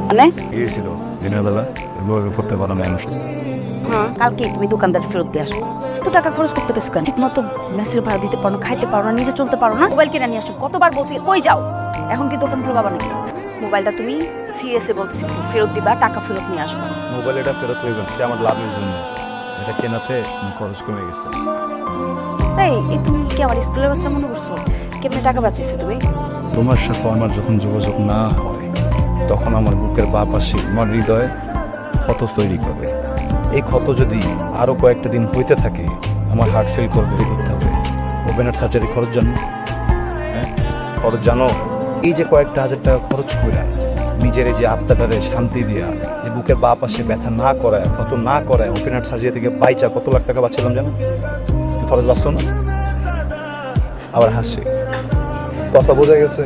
মানে গিয়েছিল দিনের বেলা এভাবে করতে পারো না আমার হ্যাঁ কালকে তুমি দোকানদার ফেরত দিয়ে আসবো। এত টাকা খরচ করতে গেছো কেন? ঠিক মতো মেসের ভাড়া দিতে পারো না, খাইতে পারো না, নিজে চলতে পারো না, মোবাইল কিনে নিয়ে আসো। কতবার বলছি কই যাও? এখন কি দোকান খুলে পাবা নাকি? মোবাইলটা তুমি সিএসএ বলতেছি ফেরত দিবা, টাকা ফেরত নিয়ে আসবো। মোবাইল এটা ফেরত হইবেন সে আমার লাভের জন্য, এটা কেনাতে খরচ কমে গেছে। এই তুমি কি আমার স্কুলের বাচ্চা মনে করছো? কেমনে টাকা বাঁচিয়েছো তুমি? তোমার সাথে আমার যখন যোগাযোগ না হয় তখন আমার বুকের বাঁ পাশে আমার হৃদয়ে ক্ষত তৈরি করবে। এই ক্ষত যদি আরও কয়েকটা দিন হইতে থাকে আমার হার্ট ফেল করবে, করতে হবে। ওপেনার সার্জারি খরচ জানো? হ্যাঁ খরচ জানো? এই যে কয়েকটা হাজার টাকা খরচ করে নিজের এই যে আত্মাটারে শান্তি দিয়া এই বুকের বাঁ পাশে ব্যথা না করায়, ক্ষত না করায় ওপেনার সার্জারি থেকে বাইচা কত লাখ টাকা বাঁচলাম জানো? খরচ বাঁচলো না? আবার হাসি, কথা বোঝা গেছে?